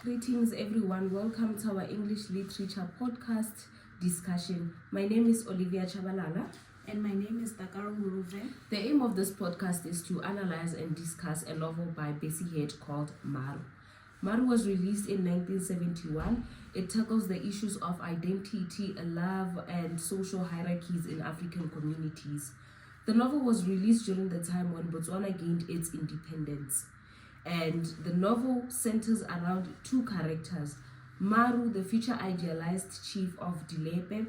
Greetings everyone, welcome to our English Literature podcast discussion. My name is Olivia Chabalala. And my name is Dakalo. The aim of this podcast is to analyze and discuss a novel by Bessie Head called Maru. Maru was released in 1971. It tackles the issues of identity, love, and social hierarchies in African communities. The novel was released during the time when Botswana gained its independence. And the novel centers around two characters. Maru, the future idealized chief of Dilepe,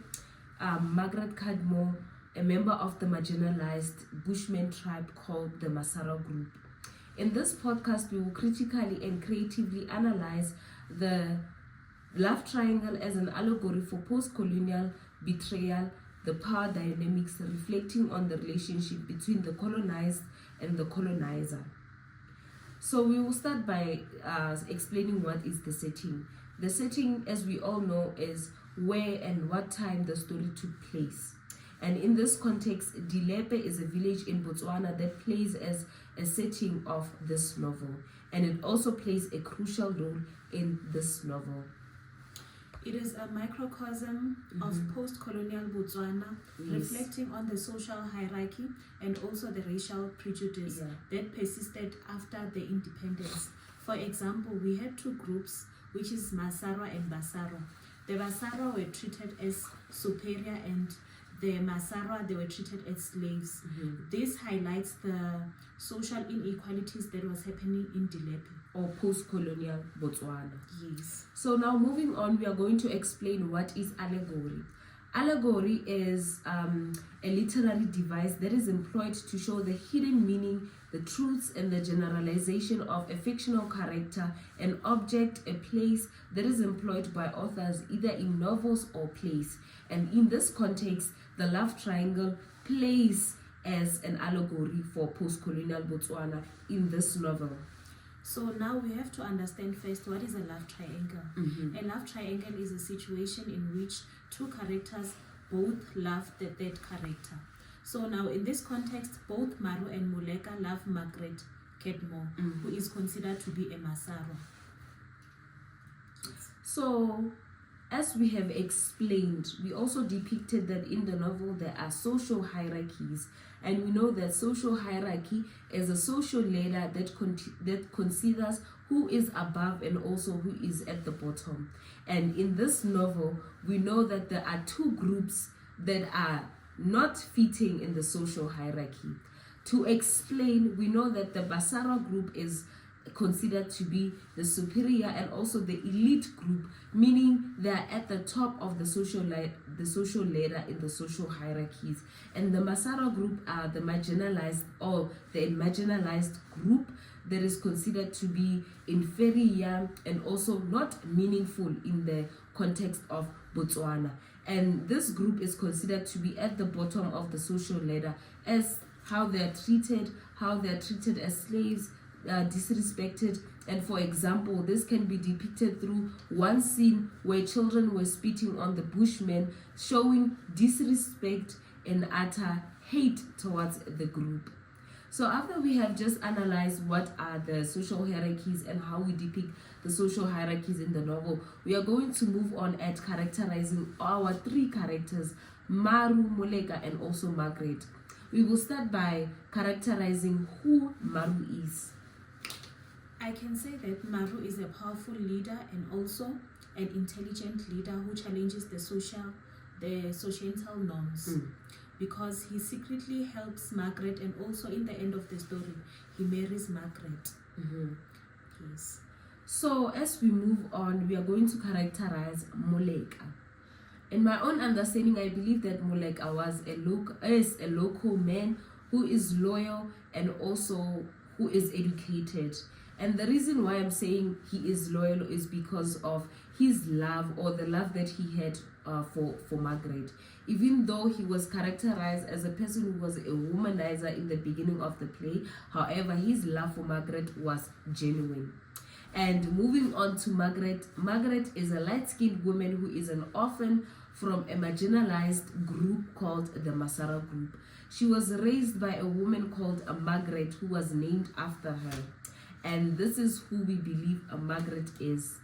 Margaret Cadmore, a member of the marginalized Bushman tribe called the Masara group. In this podcast, we will critically and creatively analyze the love triangle as an allegory for post-colonial betrayal, the power dynamics reflecting on the relationship between the colonized and the colonizer. So we will start by explaining what is the setting. The setting, as we all know, is where and what time the story took place. And in this context, Dilepe is a village in Botswana that plays as a setting of this novel. And it also plays a crucial role in this novel. It is a microcosm of post-colonial Botswana, reflecting on the social hierarchy and also the racial prejudice that persisted after the independence. For example, we had two groups, which is Masara and Basara. The Basara were treated as superior and the Masara, they were treated as slaves. This highlights the social inequalities that was happening in Dilepe. Or post-colonial Botswana. Yes. So now moving on, we are going to explain what is allegory. Allegory is a literary device that is employed to show the hidden meaning, the truths, and the generalization of a fictional character, an object, a place that is employed by authors either in novels or plays. And in this context, the love triangle plays as an allegory for post-colonial Botswana in this novel. So now we have to understand first what is a love triangle. A love triangle is a situation in which two characters both love the third character. So now in this context, both Maru and Moleka love Margaret Cadmore, who is considered to be a Masara. So as we have explained, we also depicted that in the novel there are social hierarchies, and we know that social hierarchy is a social ladder that considers who is above and also who is at the bottom. And in this novel, we know that there are two groups that are not fitting in the social hierarchy. To explain, we know that the Basara group is considered to be the superior and also the elite group, meaning they are at the top of the social ladder in the social hierarchies, and the Masara group are the marginalized or the marginalized group that is considered to be inferior and also not meaningful in the context of Botswana. And this group is considered to be at the bottom of the social ladder as how they are treated as slaves, disrespected. And for example, this can be depicted through one scene where children were spitting on the Bushmen, showing disrespect and utter hate towards the group. So after we have just analyzed what are the social hierarchies and how we depict the social hierarchies in the novel, we are going to move on at characterizing our three characters, Maru, Moleka, and also Margaret. We will start by characterizing who Maru is. I can say that Maru is a powerful leader and also an intelligent leader who challenges the societal norms, because he secretly helps Margaret, and also in the end of the story, he marries Margaret. Yes. So as we move on, we are going to characterize Moleka. In my own understanding, I believe that Moleka is a local man who is loyal and also who is educated. And the reason why I'm saying he is loyal is because of his love, or the love that he had for Margaret. Even though he was characterized as a person who was a womanizer in the beginning of the play, however, his love for Margaret was genuine. And moving on to Margaret, Margaret is a light-skinned woman who is an orphan from a marginalized group called the Masara group. She was raised by a woman called Margaret, who was named after her. And this is who we believe Margaret is.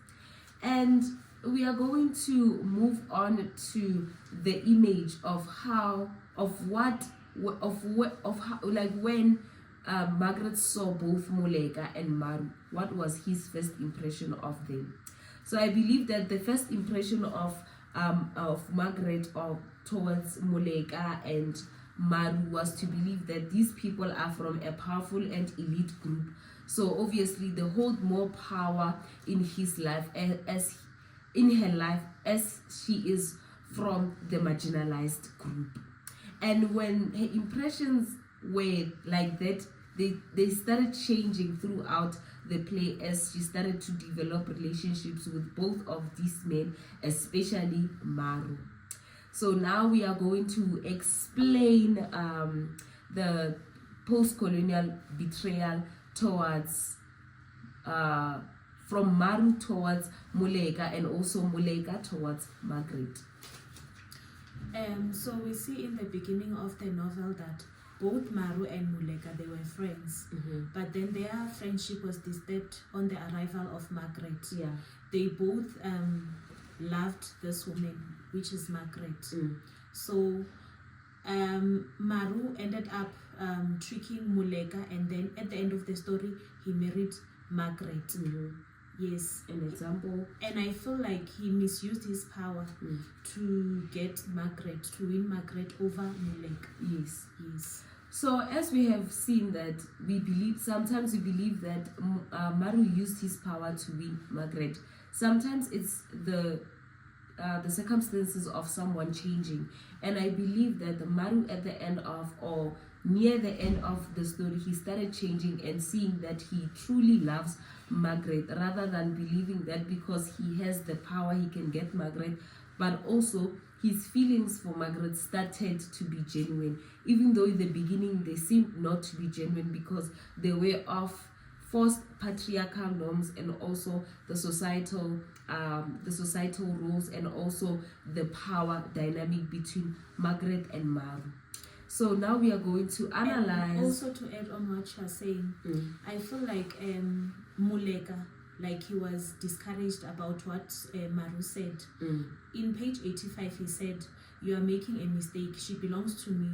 And we are going to move on to the image of how, like when Margaret saw both Moleka and Maru, what was his first impression of them? So I believe that the first impression of Margaret towards Moleka and Maru was to believe that these people are from a powerful and elite group. So obviously they hold more power in his life as in her life as she is from the marginalized group. And when her impressions were like that, they started changing throughout the play as she started to develop relationships with both of these men, especially Maru. So now we are going to explain the post-colonial betrayal towards from Maru towards Moleka, and also Moleka towards Margaret. So we see in the beginning of the novel that both Maru and Moleka, they were friends, but then their friendship was disturbed on the arrival of Margaret. Yeah, they both loved this woman, which is Margaret. So Maru ended up tricking Moleka, and then at the end of the story he married Margaret. Yes, an example. And I feel like he misused his power to get Margaret, to win Margaret over Moleka. Yes. So as we have seen that sometimes we believe that Maru used his power to win Margaret. Sometimes it's the circumstances of someone changing, and I believe that the Maru at the end of, or near the end of the story, he started changing and seeing that he truly loves Margaret, rather than believing that because he has the power he can get Margaret, but also his feelings for Margaret started to be genuine, even though in the beginning they seemed not to be genuine because they were of forced patriarchal norms, and also the societal roles, and also the power dynamic between Margaret and Maru. So now we are going to analyze. And also to add on what you are saying, I feel like Moleka, like he was discouraged about what Maru said. In page 85, he said, "You are making a mistake. She belongs to me."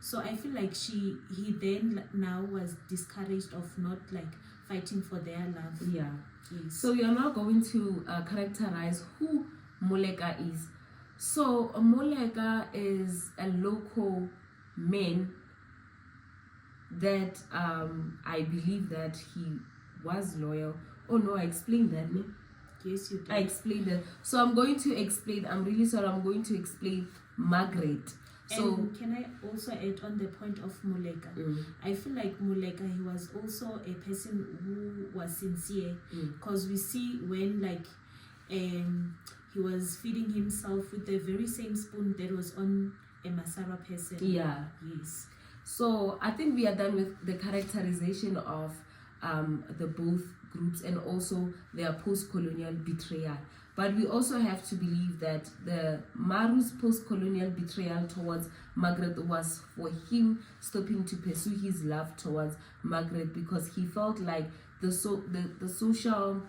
So I feel like he then now was discouraged of not like fighting for their love. Yeah. Yes. So we are now going to characterize who Moleka is. So Moleka is a local man that I believe that he was loyal. Oh no, I explained that, no? Yes, you did. I explained that. So I'm going to explain, I'm really sorry, I'm going to explain Margaret. So and can I also add on the point of Moleka? I feel like Moleka, he was also a person who was sincere, because we see when like he was feeding himself with the very same spoon that was on a Masara person. Yeah. Yes. So I think we are done with the characterization of the both groups and also their post-colonial betrayal. But we also have to believe that the Maru's post-colonial betrayal towards Margaret was for him stopping to pursue his love towards Margaret, because he felt like the social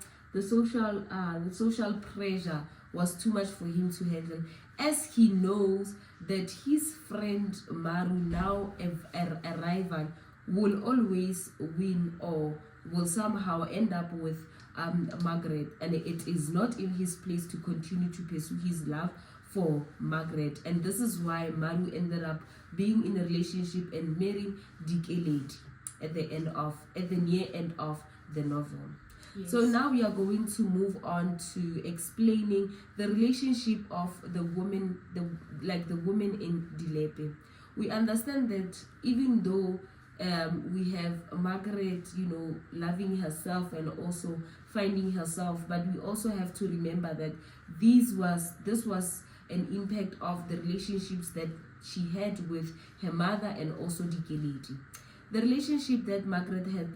pressure was too much for him to handle, as he knows that his friend Maru, now a rival, will always win or will somehow end up with Margaret, and it is not in his place to continue to pursue his love for Margaret. And this is why Maru ended up being in a relationship and marrying Dakalo at the near end of the novel. Yes. So now we are going to move on to explaining the relationship of the woman, the woman in Dilepe. We understand that even though we have Margaret, loving herself and also finding herself, but we also have to remember that this was an impact of the relationships that she had with her mother and also Dakalo. The relationship that Margaret had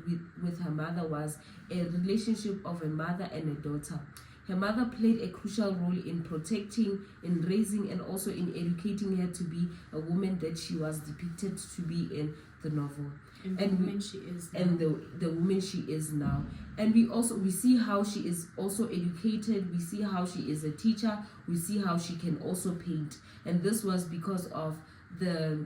with her mother was a relationship of a mother and a daughter. Her mother played a crucial role in protecting, in raising, and also in educating her to be a woman that she was depicted to be in the novel. And the woman she is now. And the woman she is now. And we see how she is also educated, we see how she is a teacher, we see how she can also paint. And this was because of the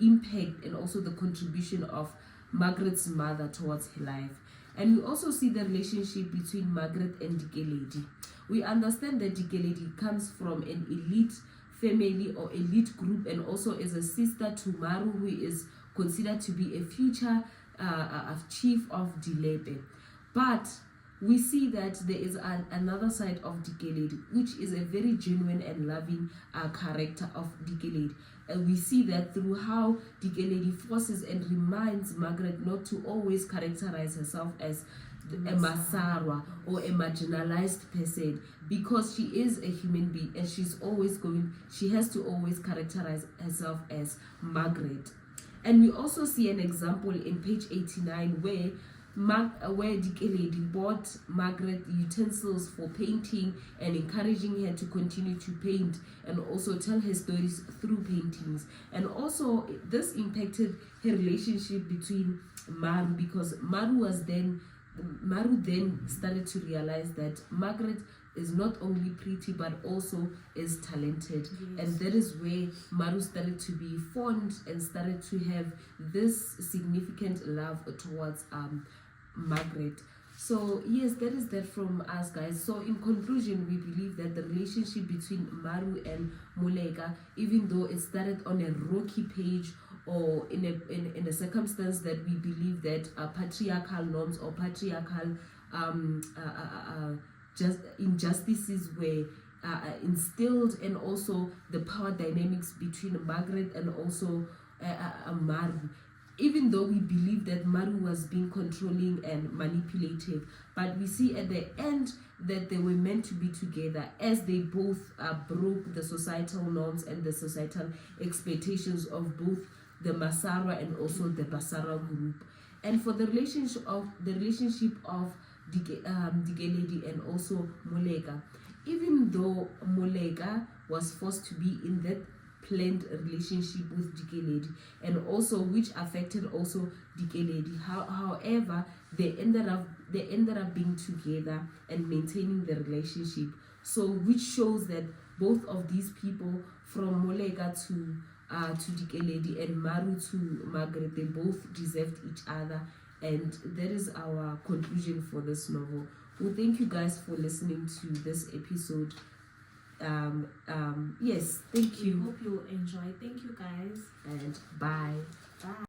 impact and also the contribution of Margaret's mother towards her life. And we also see the relationship between Margaret and Dikeledi. We understand that Dikeledi comes from an elite family or elite group, and also is a sister to Maru, who is considered to be a future chief of Dilepe. But we see that there is another side of Dikeledi, which is a very genuine and loving character of Dikeledi. And we see that through how Dikeledi forces and reminds Margaret not to always characterize herself as a Masarwa or a marginalized person, because she is a human being and she has to always characterize herself as Margaret. And we also see an example in page 89 where Dikeledi bought Margaret utensils for painting and encouraging her to continue to paint and also tell her stories through paintings. And also this impacted her relationship between Maru, because Maru then started to realize that Margaret is not only pretty but also is talented. Yes. And that is where Maru started to be fond and started to have this significant love towards Margaret. So yes, that is that from us, guys. So in conclusion, we believe that the relationship between Maru and Moleka, even though it started on a rocky page or in a circumstance that we believe that patriarchal norms or patriarchal just injustices were instilled, and also the power dynamics between Margaret and also Maru. Even though we believe that Maru was being controlling and manipulative, but we see at the end that they were meant to be together, as they both broke the societal norms and the societal expectations of both the Masarwa and also the Basara group. And for the relationship of Dikeledi and also Moleka, even though Moleka was forced to be in that planned relationship with Dikeledi, and also which affected also Dikeledi, however they ended up being together and maintaining the relationship. So which shows that both of these people, from Moleka to Dikeledi and Maru to Margaret, they both deserved each other. And that is our conclusion for this novel. Well, thank you guys for listening to this episode. Yes, thank you. We hope you enjoy. Thank you, guys. And bye. Bye.